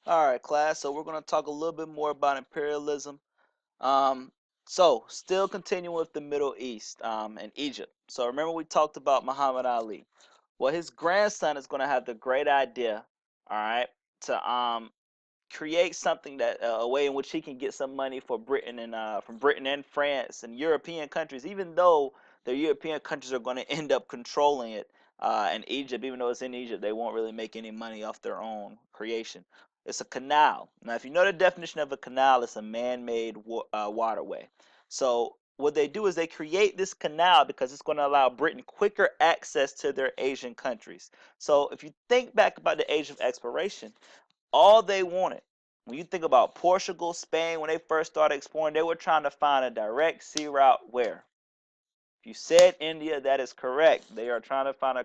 All right, class. So we're going to talk a little bit more about imperialism. Um, so still continuing with the Middle East, and Egypt. So remember we talked about Muhammad Ali. Well, his grandson is going to have the great idea, all right, to create something that a way in which he can get some money for Britain and from Britain and France and European countries, even though the European countries are going to end up controlling it. And Egypt, even though it's in Egypt, they won't really make any money off their own creation. It's a canal. Now, if you know the definition of a canal, it's a man-made waterway. So what they do is they create this canal because it's going to allow Britain quicker access to their Asian countries. So if you think back about the age of exploration, all they wanted, when you think about Portugal, Spain, when they first started exploring, they were trying to find a direct sea route where? If you said India, that is correct. They are trying to find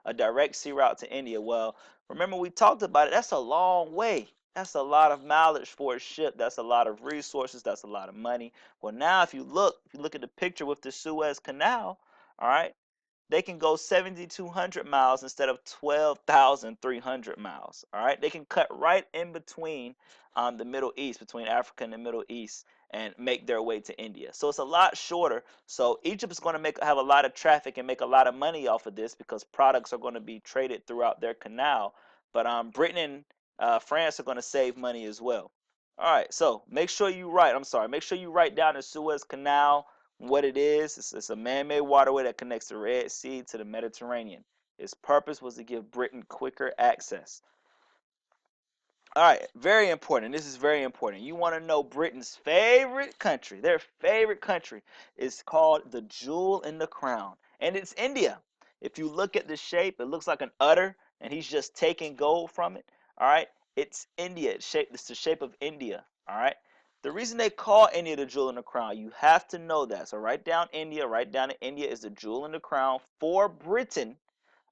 a direct sea route to India. Well, remember we talked about it. That's a long way. That's a lot of mileage for a ship. That's a lot of resources. That's a lot of money. Well, now if you look at the picture with the Suez Canal, all right, they can go 7,200 miles instead of 12,300 miles. All right, they can cut right in between the Middle East, between Africa and the Middle East, and make their way to India. So it's a lot shorter. So Egypt is going to have a lot of traffic and make a lot of money off of this because products are going to be traded throughout their canal. But Britain and France are going to save money as well. All right, so make sure you write. I'm sorry. Make sure you write down the Suez Canal, what it is. It's a man-made waterway that connects the Red Sea to the Mediterranean. Its purpose was to give Britain quicker access. All right, very important. This is very important. You want to know Britain's favorite country. Their favorite country is called the jewel in the crown, and it's India. If you look at the shape, it looks like an udder, and he's just taking gold from it. All right, it's India. It's the shape of India. All right. The reason they call India the jewel in the crown, you have to know that. So write down India. Write down that India is the jewel in the crown for Britain.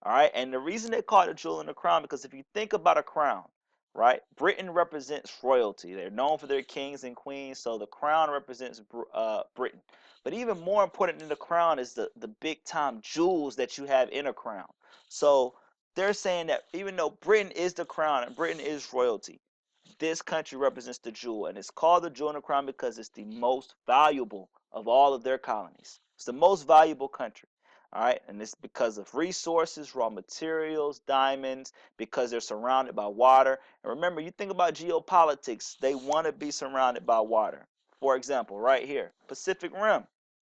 All right, and the reason they call it a jewel in the crown because if you think about a crown, right, Britain represents royalty. They're known for their kings and queens, so the crown represents Britain. But even more important than the crown is the big time jewels that you have in a crown. So they're saying that even though Britain is the crown and Britain is royalty, this country represents the jewel, and it's called the jewel in the crown because it's the most valuable of all of their colonies. It's the most valuable country. All right, and it's because of resources, raw materials, diamonds, because they're surrounded by water. And remember, you think about geopolitics, they want to be surrounded by water. For example, right here, Pacific Rim.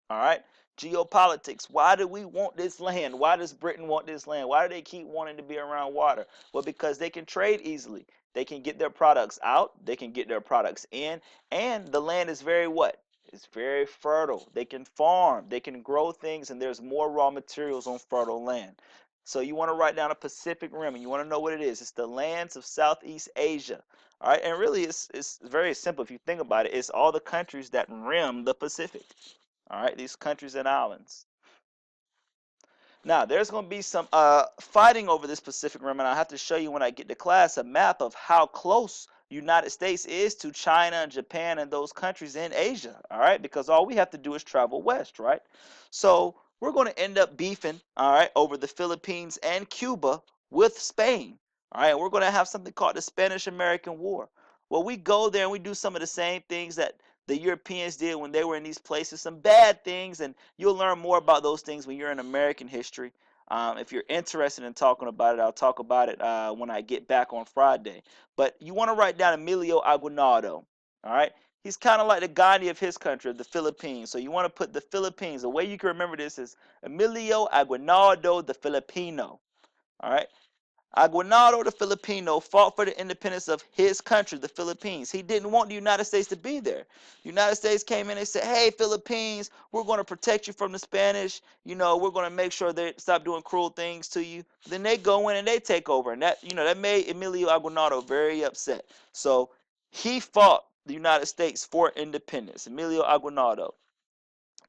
All right, geopolitics. Why do we want this land? Why does Britain want this land? Why do they keep wanting to be around water? Well, because they can trade easily. They can get their products out, they can get their products in, and the land is very what? It's very fertile. They can farm, they can grow things, and there's more raw materials on fertile land. So you want to write down a Pacific Rim, and you want to know what it is. It's the lands of Southeast Asia. All right, and really it's very simple if you think about it. It's all the countries that rim the Pacific. All right, these countries and islands. Now, there's going to be some fighting over this Pacific Rim, and I have to show you when I get to class a map of how close United States is to China and Japan and those countries in Asia. All right, because all we have to do is travel west, right? So we're going to end up beefing, all right, over the Philippines and Cuba with Spain. All right, and we're going to have something called the Spanish-American War. Well, we go there and we do some of the same things that the Europeans did when they were in these places, some bad things, and you'll learn more about those things when you're in American history. If you're interested in talking about it, I'll talk about it when I get back on Friday. But you want to write down Emilio Aguinaldo, all right? He's kind of like the Gandhi of his country, of the Philippines. So you want to put the Philippines. The way you can remember this is Emilio Aguinaldo the Filipino, all right? Aguinaldo the Filipino fought for the independence of his country, the Philippines. He didn't want the United States to be there. The United States came in and said, hey, Philippines, we're going to protect you from the Spanish. You know, we're going to make sure they stop doing cruel things to you. Then they go in and they take over. And that, that made Emilio Aguinaldo very upset. So he fought the United States for independence, Emilio Aguinaldo.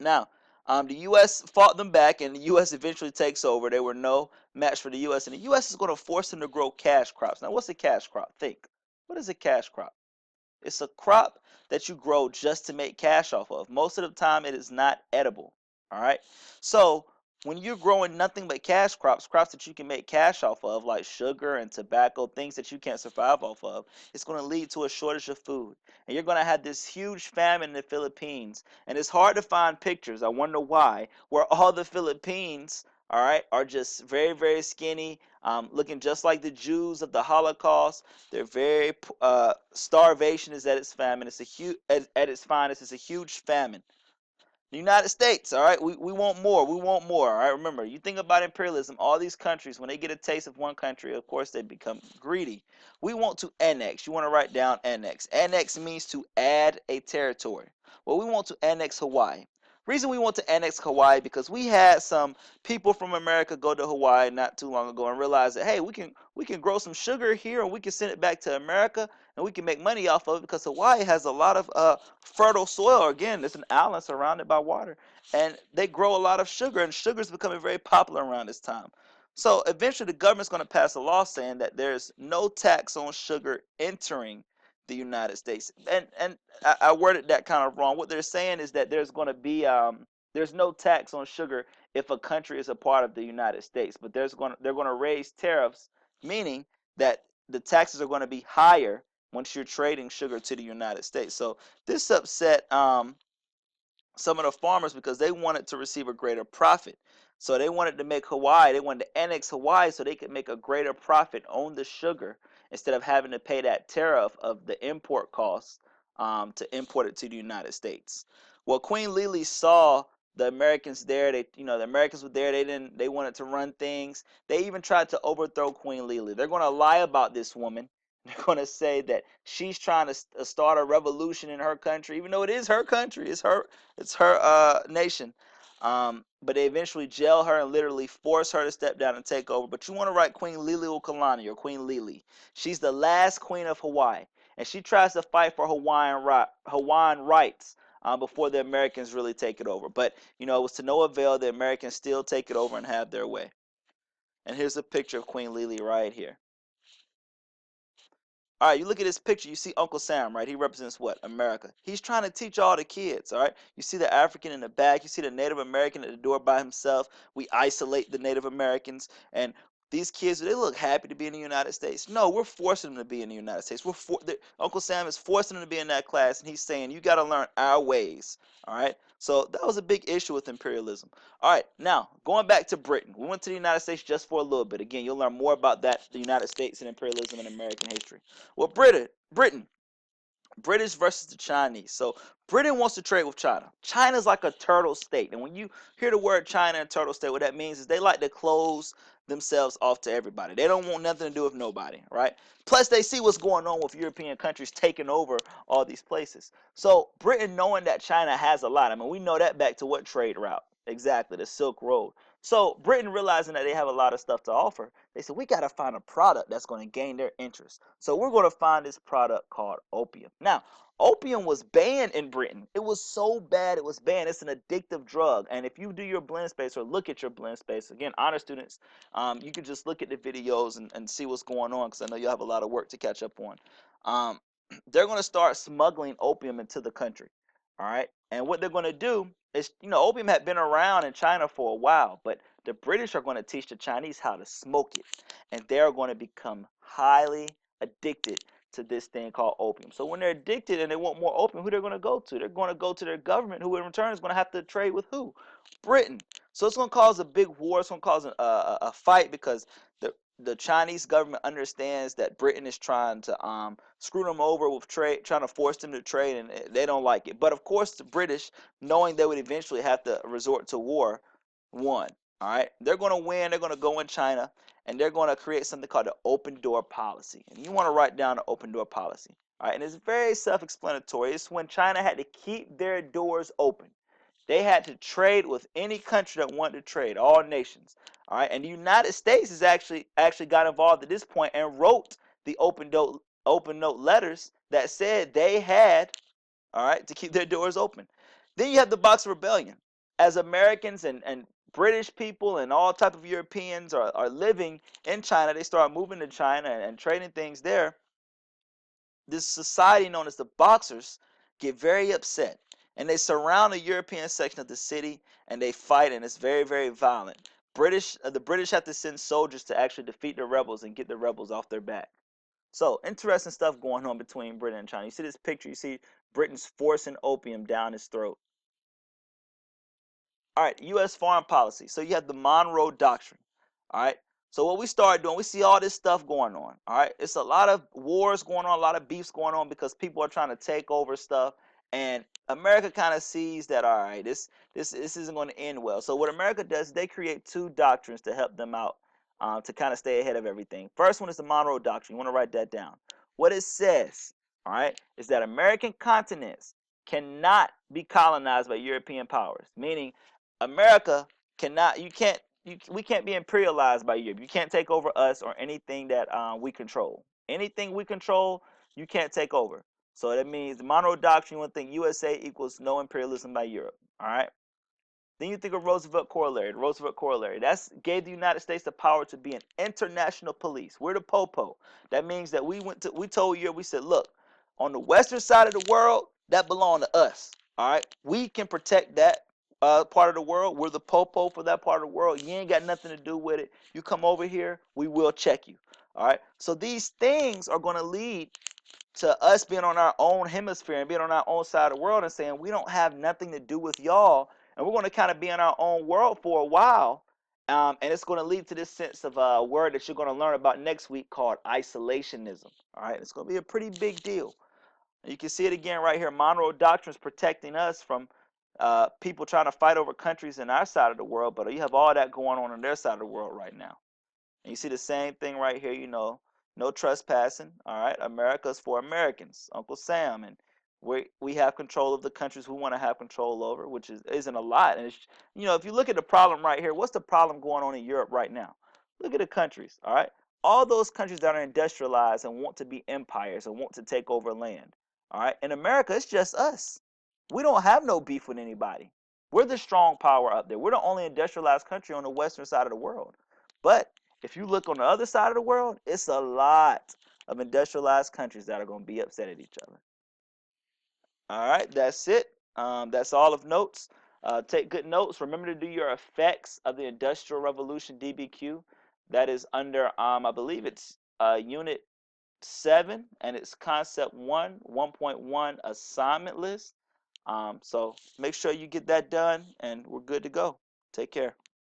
Now, the U.S. fought them back, and the U.S. eventually takes over. They were no match for the U.S., and the U.S. is going to force them to grow cash crops. Now, what's a cash crop? Think. What is a cash crop? It's a crop that you grow just to make cash off of. Most of the time, it is not edible. All right. So when you're growing nothing but cash crops, crops that you can make cash off of, like sugar and tobacco, things that you can't survive off of, it's going to lead to a shortage of food. And you're going to have this huge famine in the Philippines. And it's hard to find pictures, I wonder why, where all the Philippines, all right, are just very, very skinny, looking just like the Jews of the Holocaust. They're very, starvation is at its famine. It's a huge, at its finest, it's a huge famine. The United States, all right, we want more. We want more. All right, remember, you think about imperialism, all these countries, when they get a taste of one country, of course, they become greedy. We want to annex. You want to write down annex. Annex means to add a territory. Well, we want to annex Hawaii. Reason we want to annex Hawaii because we had some people from America go to Hawaii not too long ago and realize that hey, we can grow some sugar here and we can send it back to America and we can make money off of it because Hawaii has a lot of fertile soil. Again, it's an island surrounded by water, and they grow a lot of sugar, and sugar is becoming very popular around this time. So eventually, the government's going to pass a law saying that there's no tax on sugar entering the United States. And I worded that kind of wrong. What they're saying is that there's going to be there's no tax on sugar if a country is a part of the United States, but they're going to raise tariffs, meaning that the taxes are going to be higher once you're trading sugar to the United States. So this upset some of the farmers because they wanted to receive a greater profit. So they wanted to make Hawaii, they wanted to annex Hawaii so they could make a greater profit on the sugar instead of having to pay that tariff of the import costs to import it to the United States. Well, Queen Lily saw the Americans there. The Americans were there. They wanted to run things. They even tried to overthrow Queen Lily. They're going to lie about this woman. They're going to say that she's trying to start a revolution in her country, even though it is her country. It's her nation. But they eventually jail her and literally force her to step down and take over. But you want to write Queen Liliuokalani or Queen Lily. She's the last queen of Hawaii, and she tries to fight for Hawaiian rights before the Americans really take it over. But it was to no avail. The Americans still take it over and have their way. And here's a picture of Queen Lily right here. All right, you look at this picture, you see Uncle Sam, right? He represents what? America. He's trying to teach all the kids, all right? You see the African in the back, you see the Native American at the door by himself. We isolate the Native Americans, and these kids, they look happy to be in the United States. No, we're forcing them to be in the United States. Uncle Sam is forcing them to be in that class, and he's saying, you got to learn our ways, all right? So that was a big issue with imperialism. All right, now going back to Britain. We went to the United States just for a little bit. Again, you'll learn more about that, the United States and imperialism in American history. Well, Britain, British versus the Chinese. So Britain wants to trade with China. China's like a turtle state. And when you hear the word China and turtle state, what that means is they like to close themselves off to everybody. They don't want nothing to do with nobody, right? Plus, they see what's going on with European countries taking over all these places. So Britain, knowing that China has a lot, I mean, we know that back to what trade route? Exactly, the Silk Road. So Britain, realizing that they have a lot of stuff to offer, they said, we got to find a product that's going to gain their interest. So we're going to find this product called opium. Now, opium was banned in Britain. It was so bad it was banned. It's an addictive drug. And if you do your blend space or look at your blend space, again, honor students, you can just look at the videos and see what's going on because I know you have a lot of work to catch up on. Um, they're going to start smuggling opium into the country. All right. And what they're going to do is, opium had been around in China for a while, but the British are going to teach the Chinese how to smoke it. And they're going to become highly addicted to this thing called opium. So when they're addicted and they want more opium, who they're going to go to? They're going to go to their government, who in return is going to have to trade with who? Britain. So it's going to cause a big war. It's going to cause a fight because the Chinese government understands that Britain is trying to screw them over with trade, trying to force them to trade, and they don't like it. But of course, the British, knowing they would eventually have to resort to war, won. All right, they're going to win. They're going to go in China, and they're going to create something called the open door policy. And you want to write down the open door policy. All right, and it's very self-explanatory. It's when China had to keep their doors open. They had to trade with any country that wanted to trade, all nations. All right, and the United States has actually got involved at this point and wrote the open note letters that said they had, all right, to keep their doors open. Then you have the Boxer Rebellion. As Americans and British people and all type of Europeans are living in China, they start moving to China and trading things there. This society known as the Boxers get very upset. and they surround the European section of the city, and they fight, and it's very, very violent. The British have to send soldiers to actually defeat the rebels and get the rebels off their back. So interesting stuff going on between Britain and China. You see this picture. You see Britain's forcing opium down his throat. All right, U.S. foreign policy. So you have the Monroe Doctrine. All right. So what we start doing, we see all this stuff going on. All right. It's a lot of wars going on, a lot of beefs going on because people are trying to take over stuff, and America kind of sees that. All right, this isn't going to end well. So what America does, they create two doctrines to help them out, to kind of stay ahead of everything. First one is the Monroe Doctrine. You want to write that down. What it says, all right, is that American continents cannot be colonized by European powers, meaning America cannot, we can't be imperialized by Europe. You can't take over us or anything that we control. Anything we control, you can't take over. So that means the Monroe Doctrine, one thing, USA equals no imperialism by Europe. All right. Then you think of Roosevelt Corollary. The Roosevelt Corollary. That's gave the United States the power to be an international police. We're the popo. That means that we told Europe, we said, look, on the western side of the world, that belong to us. All right. We can protect that part of the world. We're the popo for that part of the world. You ain't got nothing to do with it. You come over here, we will check you. All right. So these things are going to lead to us being on our own hemisphere and being on our own side of the world and saying we don't have nothing to do with y'all, and we're going to kind of be in our own world for a while, and it's going to lead to this sense of a word that you're going to learn about next week called isolationism. All right, it's going to be a pretty big deal. And you can see it again right here. Monroe Doctrine is protecting us from people trying to fight over countries in our side of the world, but you have all that going on their side of the world right now. And you see the same thing right here, no trespassing. All right, America's for Americans, Uncle Sam, and we have control of the countries we want to have control over, which isn't a lot. And it's, if you look at the problem right here, what's the problem going on in Europe right now? Look at the countries. All right, all those countries that are industrialized and want to be empires and want to take over land. All right, in America, it's just us. We don't have no beef with anybody. We're the strong power up there. We're the only industrialized country on the western side of the world. But if you look on the other side of the world, it's a lot of industrialized countries that are going to be upset at each other. All right, that's it. That's all of notes. Take good notes. Remember to do your effects of the Industrial Revolution DBQ. That is under, I believe it's Unit 7, and it's Concept 1, 1.1 assignment list. So make sure you get that done, and we're good to go. Take care.